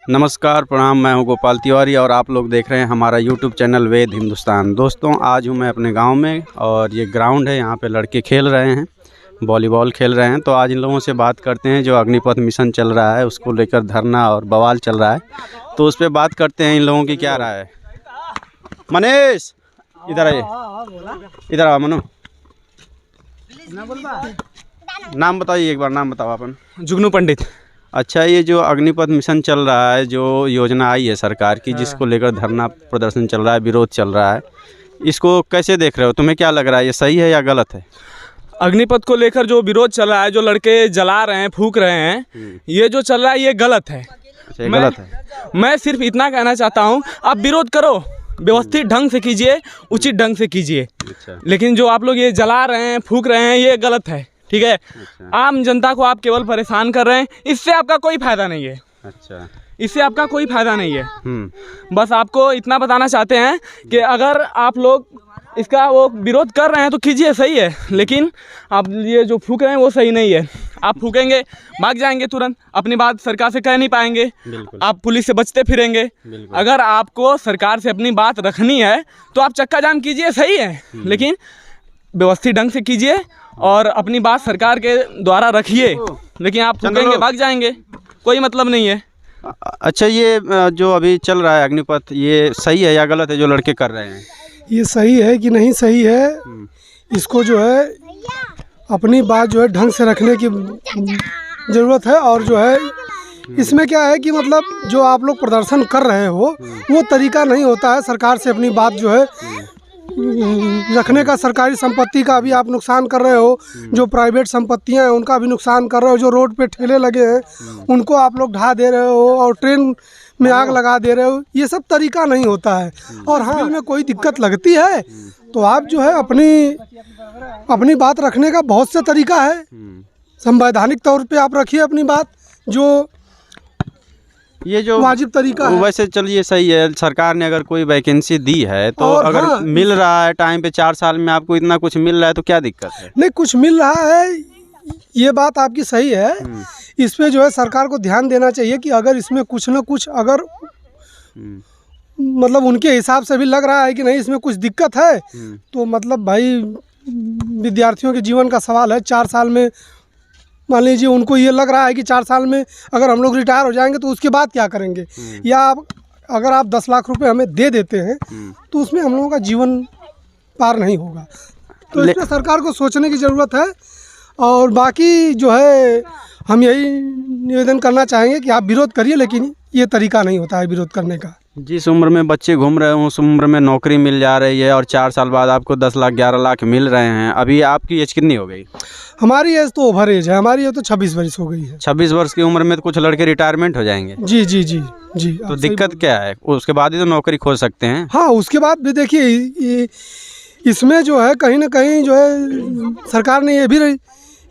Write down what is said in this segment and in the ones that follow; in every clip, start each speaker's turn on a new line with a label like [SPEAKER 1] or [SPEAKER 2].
[SPEAKER 1] नमस्कार, प्रणाम। मैं हूं गोपाल तिवारी और आप लोग देख रहे हैं हमारा यूट्यूब चैनल वेद हिंदुस्तान। दोस्तों, आज हूं मैं अपने गांव में और ये ग्राउंड है, यहां पे लड़के खेल रहे हैं, वॉलीबॉल खेल रहे हैं। तो आज इन लोगों से बात करते हैं, जो अग्निपथ मिशन चल रहा है उसको लेकर धरना और बवाल चल रहा है, तो उस पर बात करते हैं इन लोगों की क्या राय है। मनीष, इधर आइए, इधर आओ। मनु, नाम बताइए, एक बार नाम बताओ अपन।
[SPEAKER 2] जुगनू पंडित।
[SPEAKER 1] अच्छा, ये जो अग्निपथ मिशन चल रहा है, जो योजना आई है सरकार की, जिसको लेकर धरना प्रदर्शन चल रहा है, विरोध चल रहा है, इसको कैसे देख रहे हो? तुम्हें क्या लग रहा है, ये सही है या गलत है?
[SPEAKER 2] अग्निपथ को लेकर जो विरोध चल रहा है, जो लड़के जला रहे हैं, फूंक रहे हैं, ये जो चल रहा है ये गलत है।
[SPEAKER 1] अच्छा, गलत है।
[SPEAKER 2] मैं सिर्फ इतना कहना चाहता हूँ, आप विरोध करो, व्यवस्थित ढंग से कीजिए, उचित ढंग से कीजिए।
[SPEAKER 1] अच्छा।
[SPEAKER 2] लेकिन जो आप लोग ये जला रहे हैं, फूंक रहे हैं, ये गलत है। ठीक है।
[SPEAKER 1] अच्छा।
[SPEAKER 2] आम जनता को आप केवल परेशान कर रहे हैं, इससे आपका कोई फायदा नहीं है।
[SPEAKER 1] अच्छा।
[SPEAKER 2] इससे आपका कोई फायदा नहीं है।
[SPEAKER 1] हम्म।
[SPEAKER 2] बस आपको इतना बताना चाहते हैं कि अगर आप लोग इसका वो विरोध कर रहे हैं तो कीजिए, सही है, लेकिन आप ये जो फूंक रहे हैं वो सही नहीं है। आप फूकेंगे, भाग जाएंगे तुरंत, अपनी बात सरकार से कह नहीं पाएंगे, आप पुलिस से बचते फिरेंगे। अगर आपको सरकार से अपनी बात रखनी है तो आप चक्का जाम कीजिए, सही है, लेकिन व्यवस्थित ढंग से कीजिए और अपनी बात सरकार के द्वारा रखिए। लेकिन आप फूकेंगे, भाग जाएंगे, कोई मतलब नहीं है।
[SPEAKER 1] अच्छा, ये जो अभी चल रहा है अग्निपथ, ये सही है या गलत है जो लड़के कर रहे हैं?
[SPEAKER 3] ये सही है कि नहीं सही है, इसको जो है अपनी बात जो है ढंग से रखने की ज़रूरत है। और जो है इसमें क्या है कि मतलब जो आप लोग प्रदर्शन कर रहे हो वो तरीका नहीं होता है सरकार से अपनी बात जो है रखने का। सरकारी संपत्ति का भी आप नुकसान कर रहे हो, जो प्राइवेट संपत्तियां हैं उनका भी नुकसान कर रहे हो, जो रोड पे ठेले लगे हैं उनको आप लोग ढा दे रहे हो और ट्रेन में आग लगा दे रहे हो। ये सब तरीका नहीं होता है। और हाँ, में कोई दिक्कत लगती है तो आप जो है अपनी बात रखने का बहुत से तरीका है। संवैधानिक तौर पे आप रखिए अपनी बात, जो
[SPEAKER 1] ये जो
[SPEAKER 3] वाजिब तरीका है।
[SPEAKER 1] वैसे चलिए सही है, सरकार ने अगर कोई वैकेंसी दी है तो अगर
[SPEAKER 3] हाँ,
[SPEAKER 1] मिल रहा है टाइम पे, 4 साल में आपको इतना कुछ मिल रहा है तो क्या दिक्कत है?
[SPEAKER 3] नहीं, कुछ मिल रहा है, ये बात आपकी सही है। इस पे जो है सरकार को ध्यान देना चाहिए कि अगर इसमें कुछ ना कुछ अगर मतलब उनके हिसाब से भी लग रहा है कि नहीं इसमें कुछ दिक्कत है, तो मतलब भाई विद्यार्थियों के जीवन का सवाल है। 4 साल में मान लीजिए उनको ये लग रहा है कि 4 साल में अगर हम लोग रिटायर हो जाएंगे तो उसके बाद क्या करेंगे, या अगर आप 10 लाख रुपए हमें दे देते हैं तो उसमें हम लोगों का जीवन पार नहीं होगा। तो इसमें सरकार को सोचने की ज़रूरत है। और बाकी जो है हम यही निवेदन करना चाहेंगे कि आप विरोध करिए, लेकिन ये तरीका नहीं होता है विरोध करने का।
[SPEAKER 1] जिस उम्र में बच्चे घूम रहे हैं उस उम्र में नौकरी मिल जा रही है और 4 साल बाद आपको 10 लाख 11 लाख मिल रहे हैं। अभी आपकी एज कितनी हो गई?
[SPEAKER 3] हमारी एज तो ओवर एज है, हमारी एज तो 26 वर्ष हो गई है।
[SPEAKER 1] 26 वर्ष की उम्र में तो कुछ लड़के रिटायरमेंट हो जाएंगे।
[SPEAKER 3] जी जी जी जी।
[SPEAKER 1] तो दिक्कत क्या है? उसके बाद ही तो नौकरी खोज सकते हैं।
[SPEAKER 3] हाँ, उसके बाद भी देखिए इसमें जो है कहीं ना कहीं जो है सरकार ने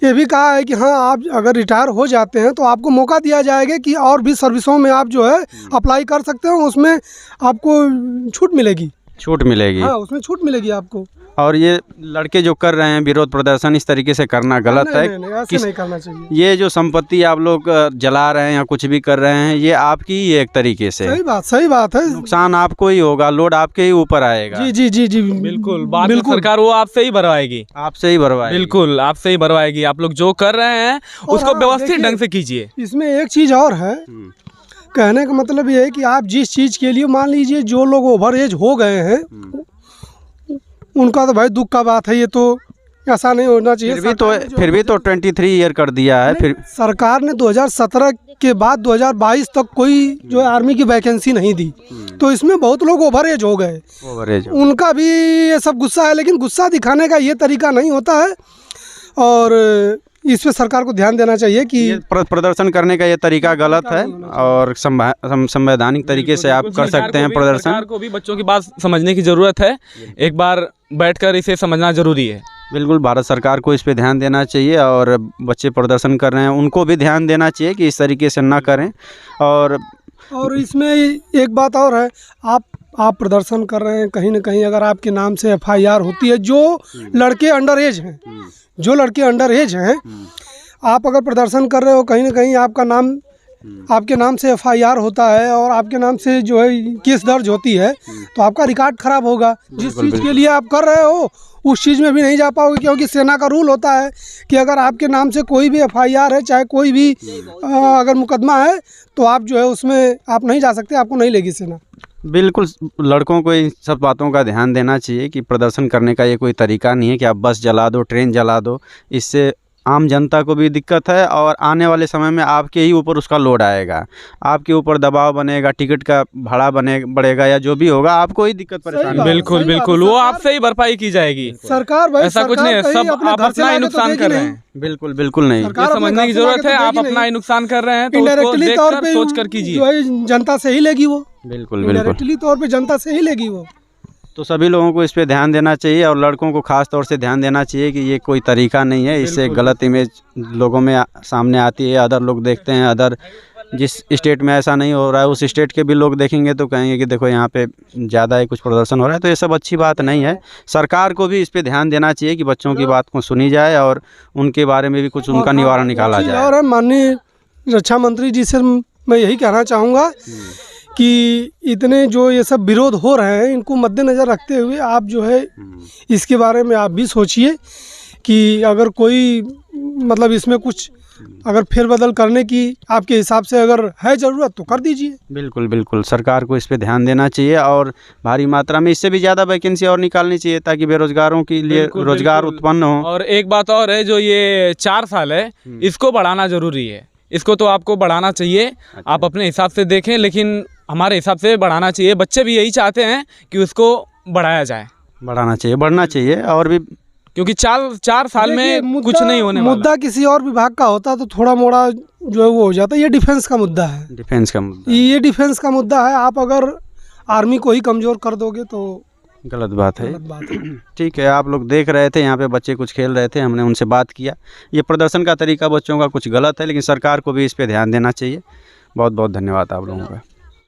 [SPEAKER 3] ये भी कहा है कि हाँ, आप अगर रिटायर हो जाते हैं तो आपको मौका दिया जाएगा कि और भी सर्विसों में आप जो है अप्लाई कर सकते हो, उसमें आपको छूट मिलेगी।
[SPEAKER 1] छूट मिलेगी?
[SPEAKER 3] हाँ, उसमें छूट मिलेगी आपको।
[SPEAKER 1] और ये लड़के जो कर रहे हैं विरोध प्रदर्शन, इस तरीके से करना गलत है।
[SPEAKER 3] नहीं, ऐसे नहीं करना चाहिए।
[SPEAKER 1] ये जो संपत्ति आप लोग जला रहे हैं या कुछ भी कर रहे हैं, ये आपकी ही एक तरीके से।
[SPEAKER 3] सही बात है।
[SPEAKER 1] नुकसान आपको ही होगा, लोड आपके ही ऊपर आएगा।
[SPEAKER 3] जी जी जी जी,
[SPEAKER 2] बिल्कुल। सरकार वो आपसे ही भरवाएगी,
[SPEAKER 1] आपसे ही भरवाएगी।
[SPEAKER 2] बिल्कुल आपसे ही भरवाएगी। आप लोग जो कर रहे हैं उसको व्यवस्थित ढंग से कीजिए।
[SPEAKER 3] इसमें एक चीज़ और है, कहने का मतलब ये है कि आप जिस चीज़ के लिए मान लीजिए जो लोग ओवर एज हो गए हैं उनका तो भाई दुख का बात है, ये तो ऐसा नहीं होना चाहिए।
[SPEAKER 1] फिर भी तो 23 ईयर कर दिया है। फिर सरकार
[SPEAKER 3] ने 2017 के बाद 2022 तक कोई जो है आर्मी की वैकेंसी नहीं दी, तो इसमें बहुत लोग ओवर एज हो गए। उनका भी ये सब गुस्सा है, लेकिन गुस्सा दिखाने का ये तरीका नहीं होता है और इस पे सरकार को ध्यान देना चाहिए कि
[SPEAKER 1] प्रदर्शन करने का ये तरीका गलत है और संवैधानिक तरीके से आप कर सकते हैं प्रदर्शन।
[SPEAKER 2] सरकार को भी बच्चों की बात समझने की ज़रूरत है, एक बार बैठकर इसे समझना ज़रूरी है।
[SPEAKER 1] बिल्कुल, भारत सरकार को इस पे ध्यान देना चाहिए और बच्चे प्रदर्शन कर रहे हैं उनको भी ध्यान देना चाहिए कि इस तरीके से ना करें। और
[SPEAKER 3] इसमें एक बात और है, आप प्रदर्शन कर रहे हैं, कहीं ना कहीं अगर आपके नाम से FIR होती है, जो लड़के अंडर एज हैं, आप अगर प्रदर्शन कर रहे हो, कहीं ना कहीं आपका नाम आपके नाम से FIR होता है और आपके नाम से जो है केस दर्ज होती है, तो आपका रिकॉर्ड खराब होगा। जिस चीज़ के लिए आप कर रहे हो उस चीज़ में भी नहीं जा पाओगे, क्योंकि सेना का रूल होता है कि अगर आपके नाम से कोई भी FIR है, चाहे कोई भी अगर मुकदमा है, तो आप जो है उसमें आप नहीं जा सकते, आपको नहीं लेगी सेना।
[SPEAKER 1] बिल्कुल, लड़कों को इन सब बातों का ध्यान देना चाहिए कि प्रदर्शन करने का ये कोई तरीका नहीं है कि आप बस जला दो, ट्रेन जला दो। इससे आम जनता को भी दिक्कत है और आने वाले समय में आपके ही ऊपर उसका लोड आएगा, आपके ऊपर दबाव बनेगा, टिकट का भाड़ा बढ़ेगा या जो भी होगा, आपको ही दिक्कत परेशानी।
[SPEAKER 2] बिल्कुल बिल्कुल, वो आपसे ही भरपाई की जाएगी।
[SPEAKER 3] सरकार भाई,
[SPEAKER 2] ऐसा कुछ नहीं है, सब आप अपना ही नुकसान कर रहे हैं।
[SPEAKER 1] बिल्कुल बिल्कुल नहीं,
[SPEAKER 2] ये समझने की जरूरत है, आप अपना ही नुकसान कर रहे हैं, तो उसको देखकर सोच कर कीजिए।
[SPEAKER 3] जो है जनता से ही लेगी वो,
[SPEAKER 1] बिल्कुल बिल्कुल
[SPEAKER 3] डायरेक्टली तौर पे जनता से ही लेगी वो।
[SPEAKER 1] तो सभी लोगों को इस पे ध्यान देना चाहिए और लड़कों को खास तौर से ध्यान देना चाहिए कि ये कोई तरीका नहीं है। इससे गलत इमेज लोगों में सामने आती है, अदर लोग देखते हैं, अदर जिस स्टेट में ऐसा नहीं हो रहा है उस स्टेट के भी लोग देखेंगे तो कहेंगे कि देखो यहाँ पे ज़्यादा ही कुछ प्रदर्शन हो रहा है। तो ये सब अच्छी बात नहीं है। सरकार को भी इस पे ध्यान देना चाहिए कि बच्चों की बात को सुनी जाए और उनके बारे में भी कुछ उनका निवारण निकाला जाए।
[SPEAKER 3] और माननीय रक्षा मंत्री जी से मैं यही कहना चाहूँगा कि इतने जो ये सब विरोध हो रहे हैं, इनको मद्देनज़र रखते हुए आप जो है इसके बारे में आप भी सोचिए कि अगर कोई मतलब इसमें कुछ अगर फेरबदल करने की आपके हिसाब से अगर है ज़रूरत तो कर दीजिए।
[SPEAKER 1] बिल्कुल बिल्कुल, सरकार को इस पे ध्यान देना चाहिए और भारी मात्रा में इससे भी ज़्यादा वैकेंसी और निकालनी चाहिए ताकि बेरोजगारों के लिए रोजगार उत्पन्न हो।
[SPEAKER 2] और एक बात और है, जो ये 4 साल है इसको बढ़ाना ज़रूरी है। इसको तो आपको बढ़ाना चाहिए। आप अपने हिसाब से देखें, लेकिन हमारे हिसाब से बढ़ाना चाहिए। बच्चे भी यही चाहते हैं कि उसको बढ़ाया जाए,
[SPEAKER 1] बढ़ाना चाहिए, बढ़ना चाहिए। और भी
[SPEAKER 2] क्योंकि 4 साल में कुछ नहीं होने वाला।
[SPEAKER 3] मुद्दा किसी और विभाग का होता तो थोड़ा मोड़ा जो है वो हो जाता है। ये डिफेंस का मुद्दा है,
[SPEAKER 1] डिफेंस का मुद्दा,
[SPEAKER 3] ये डिफेंस का मुद्दा है। आप अगर आर्मी को ही कमज़ोर कर दोगे तो
[SPEAKER 1] गलत बात है। ठीक है, आप लोग देख रहे थे यहाँ पे बच्चे कुछ खेल रहे थे, हमने उनसे बात किया। ये प्रदर्शन का तरीका बच्चों का कुछ गलत है, लेकिन सरकार को भी इस पे ध्यान देना चाहिए। बहुत बहुत धन्यवाद आप लोगों का।